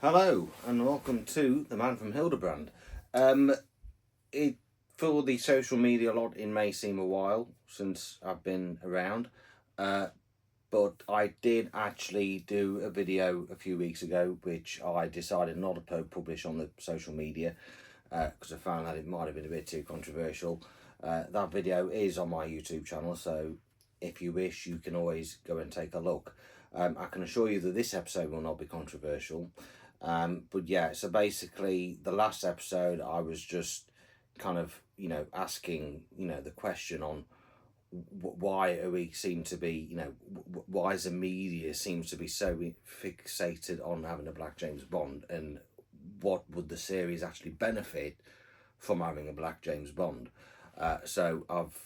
Hello and welcome to The Man from Hildebrand. Um, it For the social media lot, it may seem a while since I've been around, uh, but I did actually do a video a few weeks ago, which I decided not to publish on the social media because I found that it might have been a bit too controversial. That video is on my YouTube channel, so if you wish, you can always go and take a look. I can assure you that this episode will not be controversial. But yeah, so basically, the last episode, I was just kind of, asking, the question on why are we seem to be, why is the media seems to be so fixated on having a Black James Bond, and what would the series actually benefit from having a Black James Bond? So I've,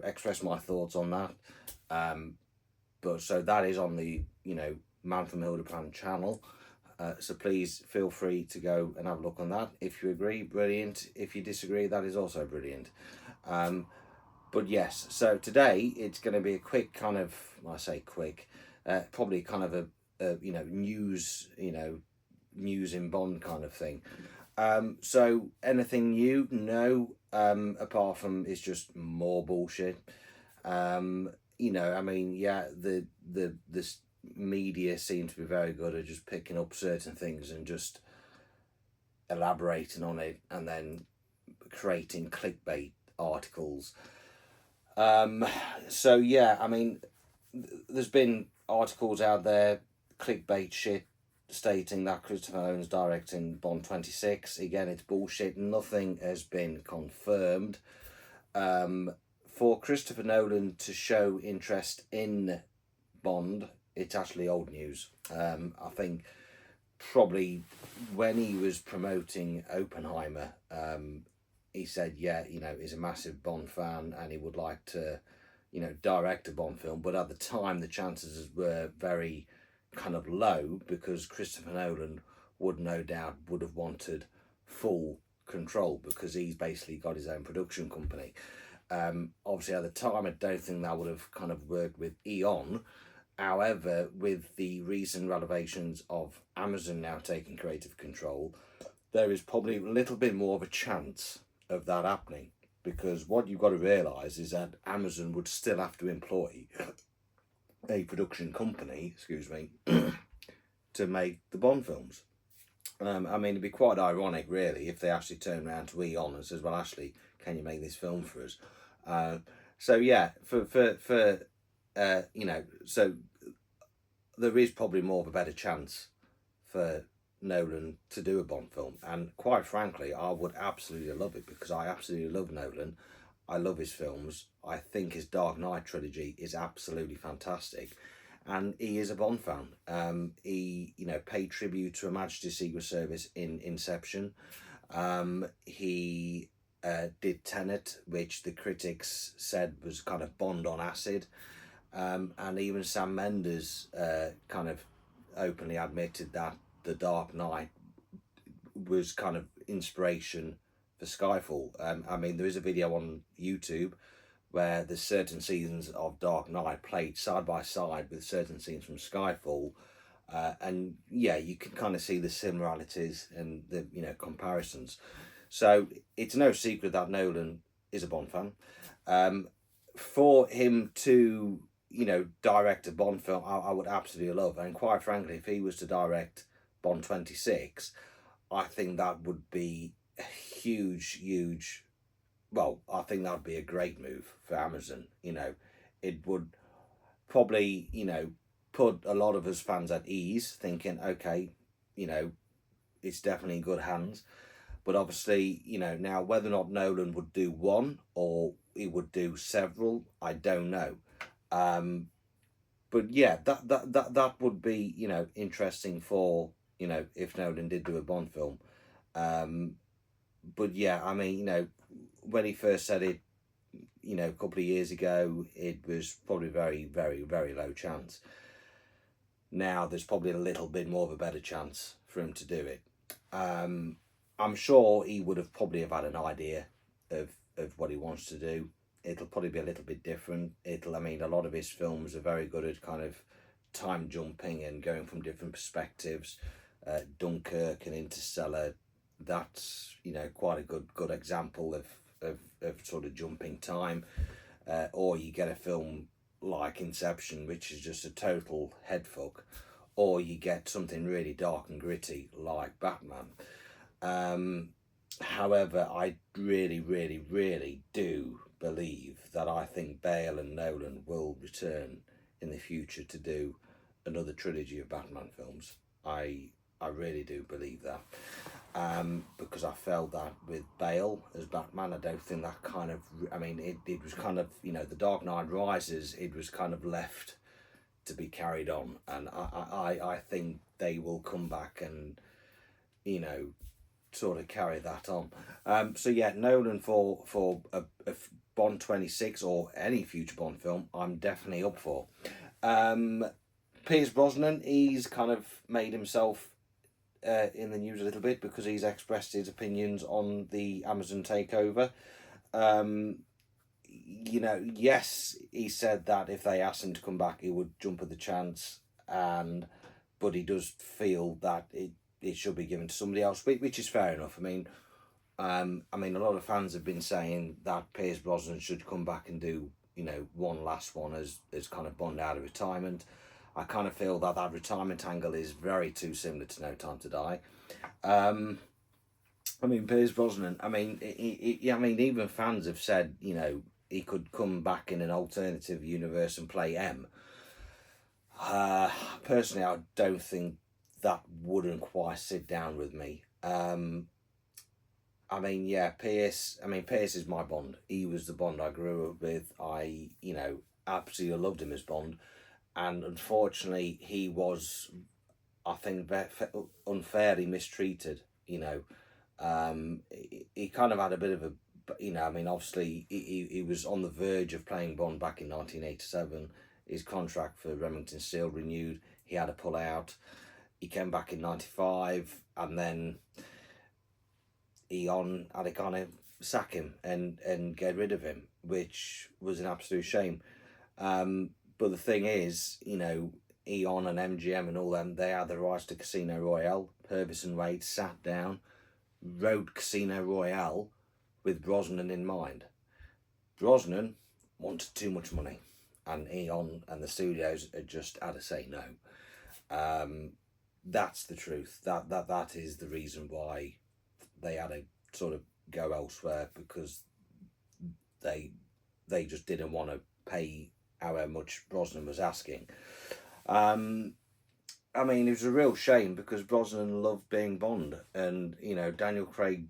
expressed my thoughts on that. But so that is on the, Man from Hildebrand channel. So please feel free to go and have a look on that. If you agree, brilliant. If you disagree, that is also brilliant. But yes, so today it's going to be a quick kind of, I say quick, probably kind of a news, news in Bond kind of thing. So anything new? No. Apart from it's just more bullshit. I mean, yeah, the media seem to be very good at just picking up certain things and just elaborating on it and then creating clickbait articles. So yeah, I mean, there's been articles out there, clickbait shit, stating that Christopher Nolan's directing Bond 26. Again, it's bullshit. Nothing has been confirmed. For Christopher Nolan to show interest in Bond, it's actually old news. I think probably when he was promoting Oppenheimer, he said, yeah, he's a massive Bond fan and he would like to, direct a Bond film. But at the time, the chances were very kind of low because Christopher Nolan would no doubt would have wanted full control because he's basically got his own production company. Obviously, at the time, I don't think that would have kind of worked with Eon. However, with the recent revelations of Amazon now taking creative control, there is probably a little bit more of a chance of that happening, because what you've got to realise is that Amazon would still have to employ a production company, excuse me, to make the Bond films. I mean, it'd be quite ironic, really, if they actually turned around to Eon and says, "Well, Ashley, can you make this film for us?" So yeah, so there is probably more of a better chance for Nolan to do a Bond film, and quite frankly, I would absolutely love it because I absolutely love Nolan. I love his films. I think his Dark Knight trilogy is absolutely fantastic, and he is a Bond fan. He paid tribute to Her Majesty's Secret Service in Inception. He did Tenet, which the critics said was kind of Bond on acid, and even Sam Mendes kind of openly admitted that The Dark Knight was kind of inspiration for Skyfall. I mean, there is a video on YouTube where there's certain scenes of Dark Knight played side by side with certain scenes from Skyfall, and yeah, you can kind of see the similarities and the comparisons. So it's no secret that Nolan is a Bond fan. For him to direct a Bond film, I would absolutely love. And quite frankly, if he was to direct Bond 26, I think that would be a huge. Well, I think that would be a great move for Amazon. It would probably put a lot of us fans at ease, thinking, okay, it's definitely in good hands. But obviously, now whether or not Nolan would do one or he would do several, I don't know. But yeah, that would be interesting for if Nolan did do a Bond film. But yeah, I mean when he first said it, a couple of years ago, it was probably very low chance. Now there's probably a little bit more of a better chance for him to do it. I'm sure he would have probably have had an idea of what he wants to do. It'll probably be a little bit different. I mean, a lot of his films are very good at kind of time jumping and going from different perspectives. Dunkirk and Interstellar. That's, you know, quite a good example of sort of jumping time. Or you get a film like Inception, which is just a total headfuck, or you get something really dark and gritty like Batman. However, I really, really, really do believe that I think Bale and Nolan will return in the future to do another trilogy of Batman films. I really do believe that. Because I felt that with Bale as Batman, I don't think that kind of, I mean, it was kind of, you know, The Dark Knight Rises, it was kind of left to be carried on. And I think they will come back and, you know, sort of carry that on. So yeah, Nolan for a Bond 26 or any future Bond film, I'm definitely up for. Pierce Brosnan, he's kind of made himself in the news a little bit because he's expressed his opinions on the Amazon takeover. You know, yes, he said that if they asked him to come back, he would jump at the chance, but he does feel that it should be given to somebody else, which is fair enough. I mean, a lot of fans have been saying that Pierce Brosnan should come back and do, you know, one last one as kind of Bond out of retirement. I kind of feel that that retirement angle is very too similar to No Time to Die. I mean, Pierce Brosnan. I mean, I mean, even fans have said, you know, he could come back in an alternative universe and play M. Personally, I don't think that wouldn't quite sit down with me. I mean, yeah, Pierce. I mean, Pierce is my Bond. He was the Bond I grew up with. I, you know, absolutely loved him as Bond, and unfortunately, he was, I think, unfairly mistreated. You know, he kind of had a bit of a, you know, I mean, obviously, he was on the verge of playing Bond back in 1987. His contract for Remington Steele renewed. He had to pull out. He came back in 95, and then Eon had to kind of sack him and get rid of him, which was an absolute shame. But the thing is, you know, Eon and MGM and all them, they had the rights to Casino Royale. Purvis and Wade sat down, wrote Casino Royale with Brosnan in mind. Brosnan wanted too much money, and Eon and the studios had just had to say no. That's the truth. That is the reason why they had to sort of go elsewhere, because they just didn't want to pay however much Brosnan was asking. I mean, it was a real shame because Brosnan loved being Bond, and you know, Daniel Craig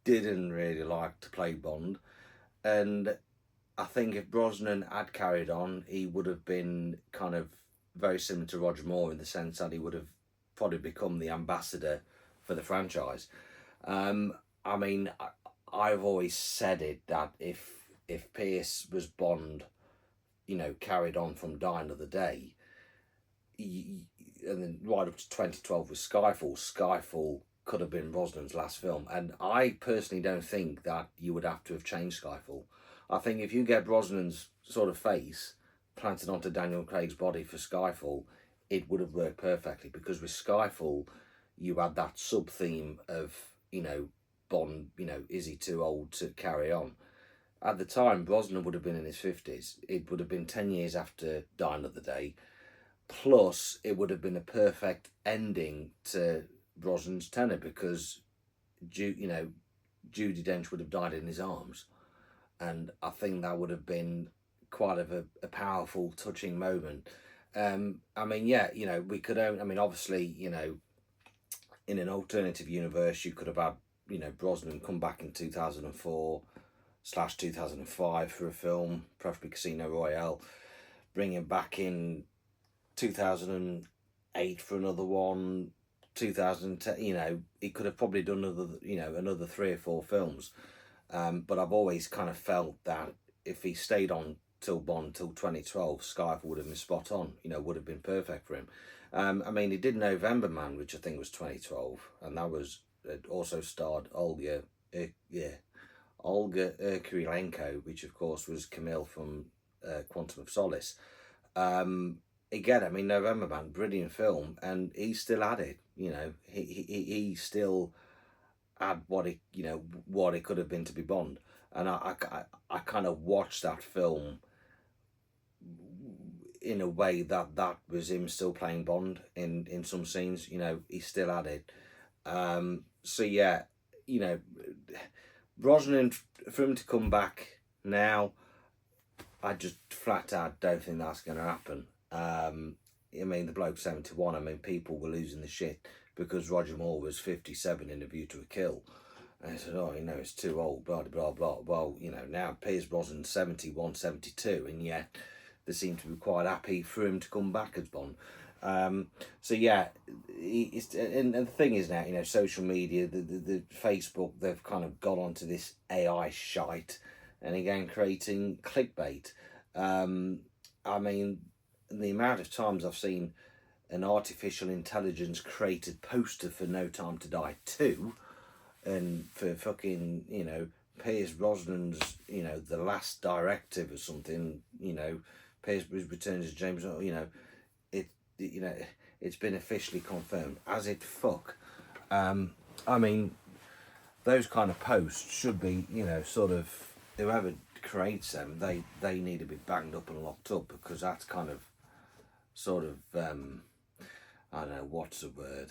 didn't really like to play Bond, and I think if Brosnan had carried on, he would have been kind of very similar to Roger Moore in the sense that he would have probably become the ambassador for the franchise. I mean, I've always said it that if Pierce was Bond, you know, carried on from Die Another Day, and then right up to 2012 with Skyfall could have been Brosnan's last film. And I personally don't think that you would have to have changed Skyfall. I think if you get Brosnan's sort of face planted onto Daniel Craig's body for Skyfall, it would have worked perfectly, because with Skyfall, you had that sub-theme of, you know, Bond, you know, is he too old to carry on? At the time, Brosnan would have been in his 50s. It would have been 10 years after Die Another Day. Plus, it would have been a perfect ending to Brosnan's tenure, because, you know, Judi Dench would have died in his arms. And I think that would have been quite a powerful, touching moment. I mean, yeah, you know, we could own, I mean, obviously, you know, in an alternative universe, you could have had, you know, Brosnan come back in 2004/2005 for a film, preferably Casino Royale, bring him back in 2008 for another one, 2010, you know, he could have probably done another 3 or 4 films. But I've always kind of felt that if he stayed on till Bond till 2012, Skyfall would have been spot on, you know, would have been perfect for him. I mean, he did November Man, which I think was 2012, and that was, it also starred Olga Kurylenko, which of course was Camille from Quantum of Solace. again, I mean, November Man, brilliant film, and he still had it. You know, he still had what it, you know, what it could have been to be Bond. And I kind of watched that film in a way that was him still playing Bond in some scenes. You know, he still had it. So yeah, you know, Brosnan, for him to come back now, I just flat out don't think that's going to happen. I mean, the bloke's 71. I mean, people were losing the shit because Roger Moore was 57 in A View to a Kill. And I said, oh, you know, it's too old, blah, blah, blah. Well, you know, now Piers Brosnan's 71, 72, and yet they seem to be quite happy for him to come back as Bond. So yeah, and the thing is now, you know, social media, the Facebook, they've kind of got onto this AI shite, and again creating clickbait. I mean, the amount of times I've seen an artificial intelligence created poster for No Time to Die 2, and for fucking, you know, Piers Brosnan's, you know, The Last Directive or something, you know, Piers returns as James, you know, you know, it's been officially confirmed. As it fuck. I mean, those kind of posts should be, you know, sort of, whoever creates them, they need to be banged up and locked up, because that's kind of, sort of, I don't know, what's the word?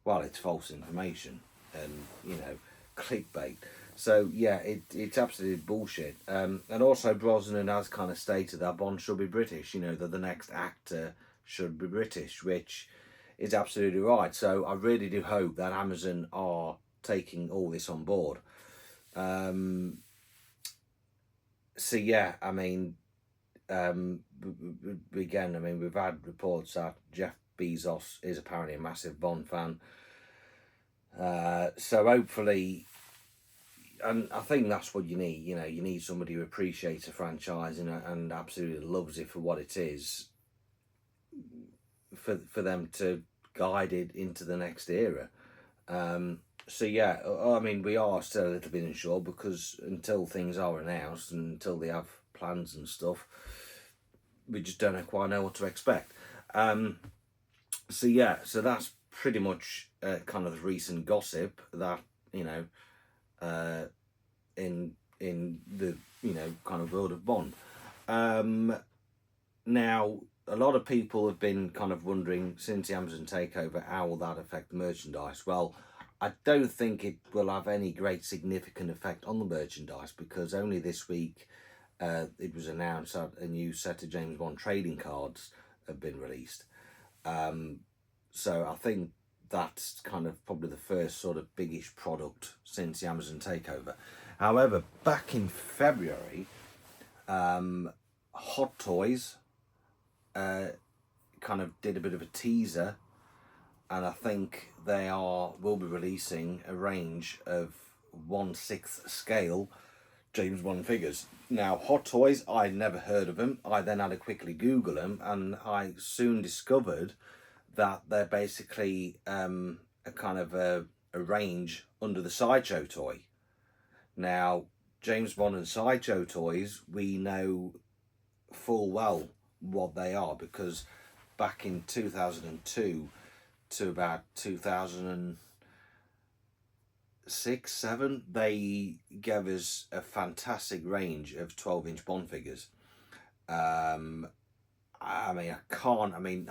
Well, it's false information and, you know, clickbait. So yeah, it's absolutely bullshit. And also Brosnan has kind of stated that Bond should be British. You know, that the next actor should be British, which is absolutely right. So I really do hope that Amazon are taking all this on board. So yeah, I mean, again, I mean, we've had reports that Jeff Bezos is apparently a massive Bond fan. So hopefully, and I think that's what you need. You know, you need somebody who appreciates a franchise and absolutely loves it for what it is, for them to guide it into the next era. So yeah, I mean, we are still a little bit unsure, because until things are announced and until they have plans and stuff, we just don't quite know what to expect. So yeah, so that's pretty much kind of the recent gossip that, you know, in the, you know, kind of world of Bond. Now, a lot of people have been kind of wondering, since the Amazon takeover, how will that affect the merchandise? Well, I don't think it will have any great significant effect on the merchandise, because only this week it was announced that a new set of James Bond trading cards have been released. So I think that's kind of probably the first sort of biggish product since the Amazon takeover. However, back in February, Hot Toys kind of did a bit of a teaser, and I think they will be releasing a range of 1/6 scale James Bond figures. Now, Hot Toys, I'd never heard of them. I then had to quickly Google them, and I soon discovered that they're basically a kind of a range under the Sideshow toy. Now, James Bond and Sideshow toys, we know full well what they are, because back in 2002 to about 2006, 7, they gave us a fantastic range of 12-inch Bond figures. I mean,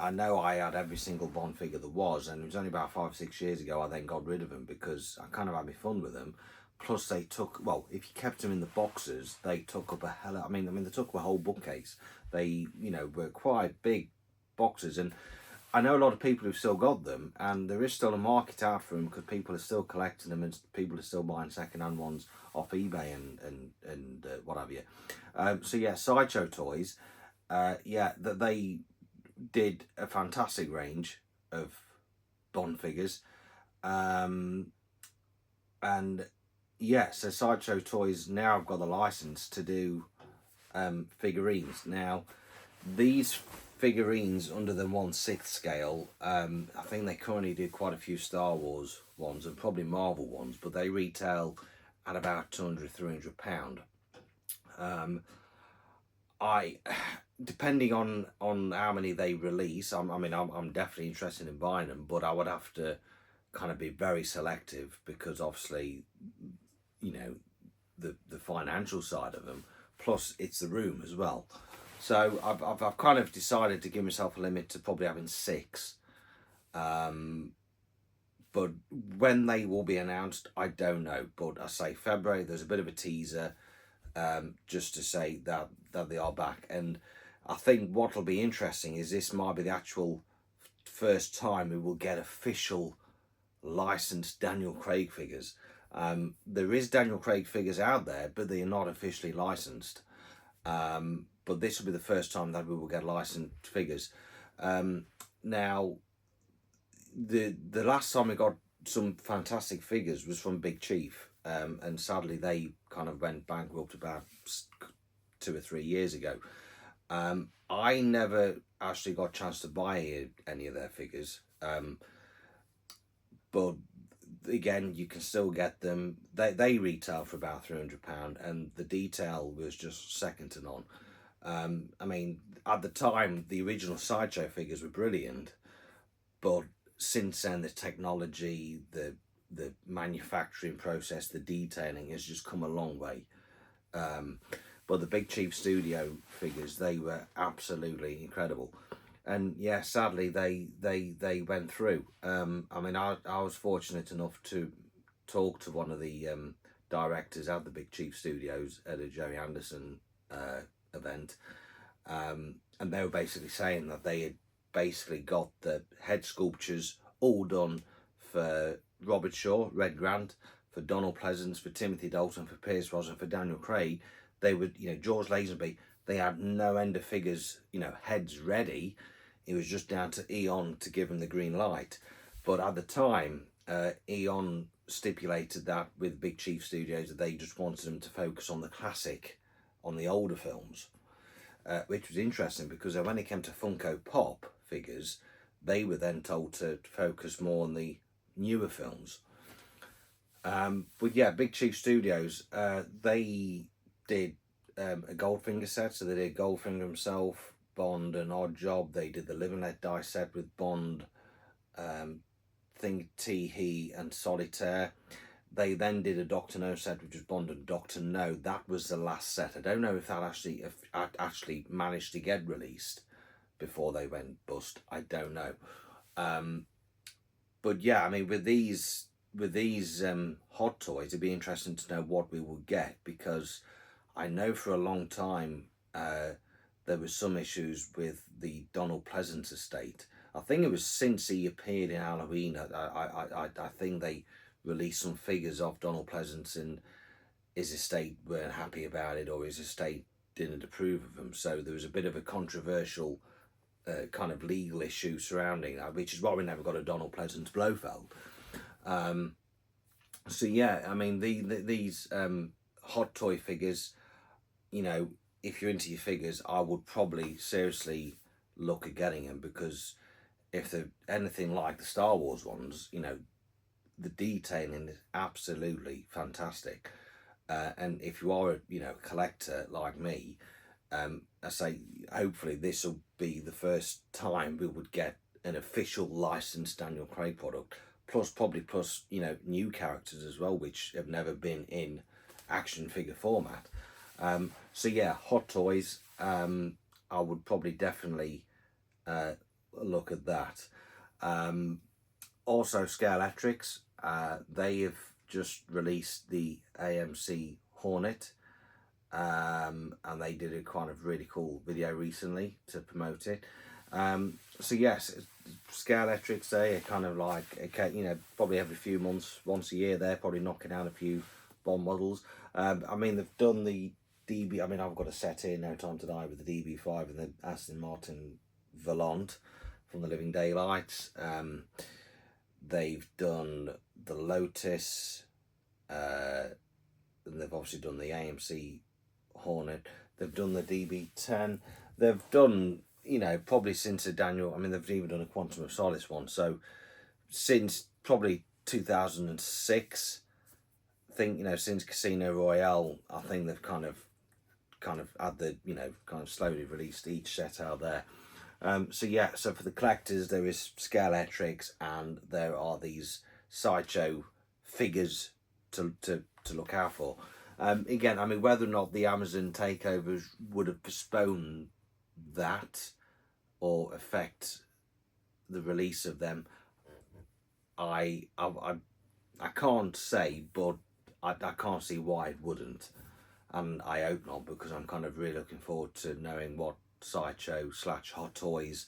I know I had every single Bond figure there was, and it was only about 5 or 6 years ago I then got rid of them, because I kind of had my fun with them. Plus, they took, well, if you kept them in the boxes, they took up I mean, they took up a whole bookcase. They, you know, were quite big boxes, and I know a lot of people who've still got them, and there is still a market out for them, because people are still collecting them, and people are still buying second-hand ones off eBay and what have you. So yeah, Sideshow Toys, yeah, that they did a fantastic range of Bond figures, and yeah, so Sideshow Toys now have got the license to do figurines. Now, these figurines under the 1/6 scale, I think they currently do quite a few Star Wars ones and probably Marvel ones, but they retail at about £200, £300. depending on how many they release, I'm definitely interested in buying them, but I would have to kind of be very selective because obviously, you know, the financial side of them, plus it's the room as well. So I've kind of decided to give myself a limit to probably having six. But when they will be announced, I don't know. But I say February, there's a bit of a teaser, just to say that they are back. And I think what will be interesting is this might be the actual first time we will get official licensed Daniel Craig figures. There is Daniel Craig figures out there, but they are not officially licensed. But this will be the first time that we will get licensed figures. Now, the last time we got some fantastic figures was from Big Chief, and sadly they kind of went bankrupt about 2 or 3 years ago. I never actually got a chance to buy any of their figures, but again, you can still get them. They retail for about £300, and the detail was just second to none. I mean, at the time, the original Sideshow figures were brilliant, but since then, the technology, the manufacturing process, the detailing has just come a long way. But the Big Chief Studio figures, they were absolutely incredible. And yeah, sadly, they went through. I mean, I was fortunate enough to talk to one of the directors at the Big Chief Studios at a Joey Anderson event, and they were basically saying that they had basically got the head sculptures all done for Robert Shaw, Red Grant, for Donald Pleasance, for Timothy Dalton, for Pierce Brosnan, for Daniel Craig. They would, George Lazenby, they had no end of figures, heads ready. It was just down to Eon to give them the green light. But at the time, Eon stipulated that with Big Chief Studios that they just wanted them to focus on the classic, on the older films. Which was interesting because when it came to Funko Pop figures, they were then told to focus more on the newer films. But yeah, Big Chief Studios, they did a Goldfinger set, so they did Goldfinger himself, Bond and Odd Job. They did the Live and Let Die set with Bond, Thing Tee Hee and Solitaire. They then did a Doctor No set, which was Bond and Doctor No. That was the last set. I don't know if that actually managed to get released before they went bust. I don't know. But yeah, I mean, with these hot toys, it'd be interesting to know what we will get, because I know for a long time there was some issues with the Donald Pleasance estate. I think it was since he appeared in Halloween. I think they released some figures of Donald Pleasance, and his estate weren't happy about it, or his estate didn't approve of him. So there was a bit of a controversial kind of legal issue surrounding that, which is why we never got a Donald Pleasance Blofeld. So yeah, I mean these hot toy figures, if you're into your figures, I would probably seriously look at getting them, because if they're anything like the Star Wars ones, the detailing is absolutely fantastic. And if you are a collector like me, I say hopefully this will be the first time we would get an official licensed Daniel Craig product, plus new characters as well, which have never been in action figure format. So yeah, hot toys, I would probably definitely look at that. Also Scalextrics, they have just released the AMC Hornet, and they did a kind of really cool video recently to promote it. So yes, Scalextrics, they are kind of like, probably every few months, once a year, they're probably knocking out a few Bond models. I mean, they've done the DB, I've got a set here, No Time to Die, with the DB5 and the Aston Martin Volant from the Living Daylights. They've done the Lotus, and they've obviously done the AMC Hornet. They've done the DB10. They've done, probably since the Daniel, they've even done a Quantum of Solace one. So since probably 2006, I think, since Casino Royale, I think they've kind of kind of had the, kind of slowly released each set out there. So yeah, so for the collectors, there is Scalextrics, and there are these sideshow figures to look out for. Again, I mean, whether or not the Amazon takeovers would have postponed that or affect the release of them, I can't say, but I can't see why it wouldn't, and I hope not, because I'm kind of really looking forward to knowing what Sideshow / Hot Toys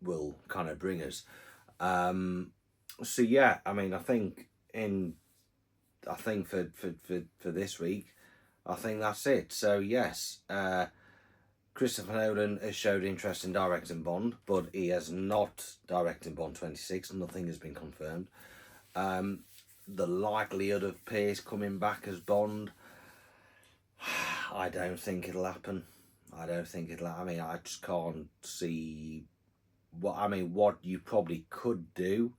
will kind of bring us. So yeah, I mean, I think for this week, I think that's it. So yes, Christopher Nolan has showed interest in directing Bond, but he has not directed Bond 26. Nothing has been confirmed. The likelihood of Pierce coming back as Bond, I don't think it'll happen. I mean, I just can't see what you probably could do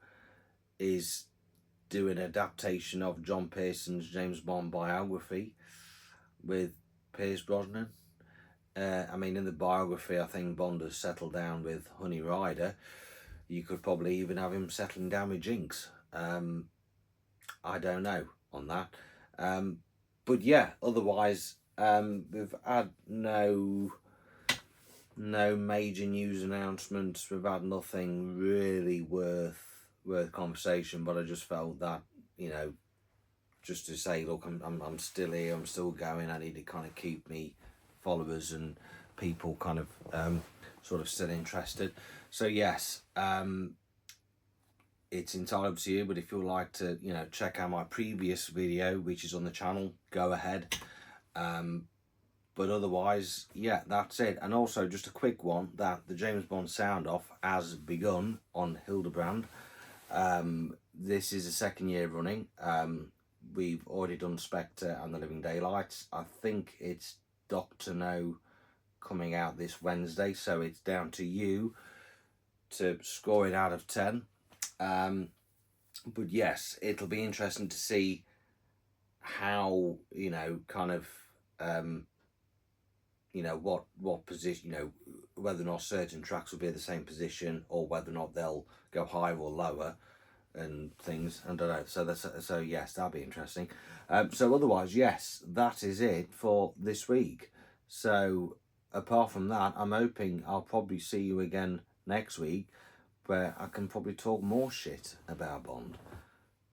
is do an adaptation of John Pearson's James Bond biography with Pierce Brosnan. I mean, in the biography, I think Bond has settled down with Honey Rider. You could probably even have him settling down with Jinx. I don't know on that. But yeah, otherwise, we've had no major news announcements. We've had nothing really worth conversation. But I just felt that, just to say, look, I'm still here. I'm still going. I need to kind of keep me followers and people kind of sort of still interested. So yes, it's entirely up to you, but if you'd like to check out my previous video, which is on the channel, go ahead. But otherwise, yeah, that's it. And also just a quick one, that the James Bond sound off has begun on Hildebrand. This is the second year running. We've already done Spectre and The Living Daylights. I think it's Doctor No coming out this Wednesday, so it's down to you to score it out of 10. But yes, it'll be interesting to see how, kind of, what position, whether or not certain tracks will be at the same position, or whether or not they'll go higher or lower and things. I don't know. So yes, that'll be interesting. So otherwise, yes, that is it for this week. So apart from that, I'm hoping I'll probably see you again next week, where I can probably talk more shit about Bond.